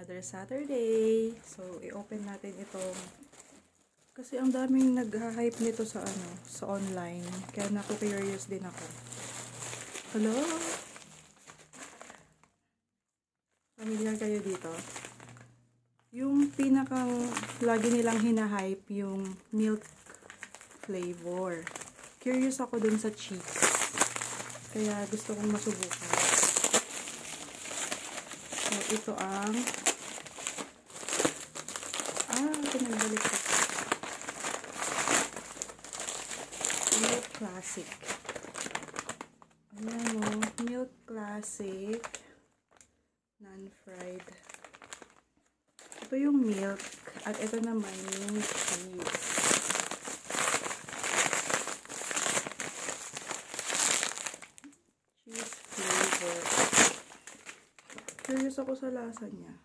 Another Saturday. So, i-open natin itong kasi ang daming nag-hype nito sa sa online. Kaya naku-curious din ako. Hello? Familiar kayo dito? Yung pinakang lagi nilang hina-hype yung milk flavor. Curious ako dun sa cheese. Kaya gusto kong masubukan. So, ito ang pinagbalik ko. Milk Classic. Ayan o. Milk Classic. Non-fried. Ito yung milk. At ito naman yung cheese. Cheese flavor. Curious ako sa lasa niya.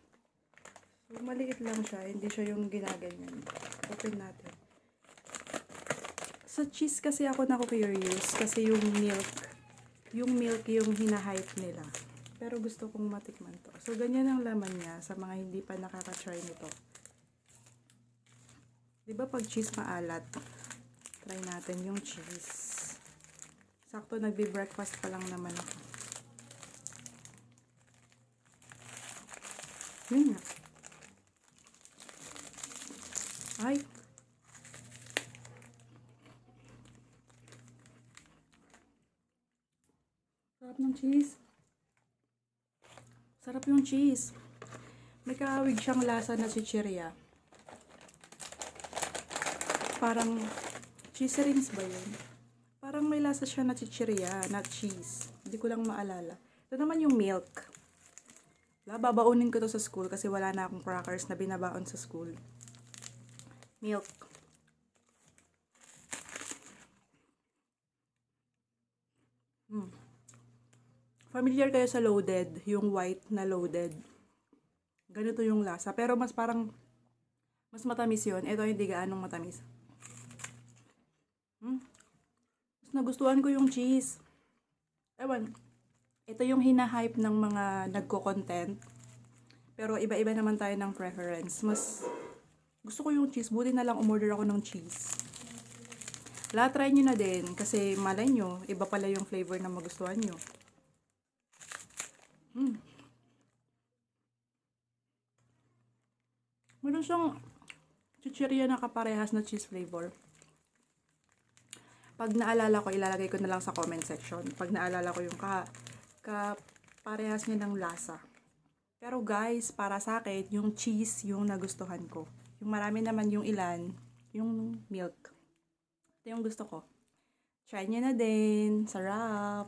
So, maliit lang siya. Hindi siya yung ginaganyan. Open natin. Sa cheese kasi ako naku-curious. Kasi yung milk yung hina-hype nila. Pero gusto kong matikman to. So, ganyan ang laman niya sa mga hindi pa nakaka-try nito. Diba pag cheese maalat? Try natin yung cheese. Sakto, nagbe-breakfast pa lang naman ako. Yun nga. Ay. Sarap ng cheese. Sarap yung cheese. May kahawig siyang lasa na chichirya. Parang cheese rings ba yun? Parang may lasa siya na chichirya, not cheese. Hindi ko lang maalala. Ito naman yung milk. Babaunin ko to sa school kasi wala na akong crackers na binabaon sa school. Milk. Familiar kayo sa loaded, yung white na loaded. Ganito yung lasa. Pero mas matamis yun. Ito hindi gaanong matamis. Mas nagustuhan ko yung cheese. Ewan. Ito yung hina-hype ng mga nagko-content. Pero iba-iba naman tayo ng preference. Mas gusto ko yung cheese. Buti na lang umorder ako ng cheese. Try nyo na din. Kasi malay nyo, iba pala yung flavor na magustuhan nyo. Meron siyang chichirya na kaparehas na cheese flavor. Pag naalala ko, ilalagay ko na lang sa comment section. Pag naalala ko yung kaparehas niya ng lasa. Pero guys, para sa akin, yung cheese yung nagustuhan ko. Yung marami naman yung ilan, yung milk. Ito yung gusto ko. Try niyo na din. Sarap!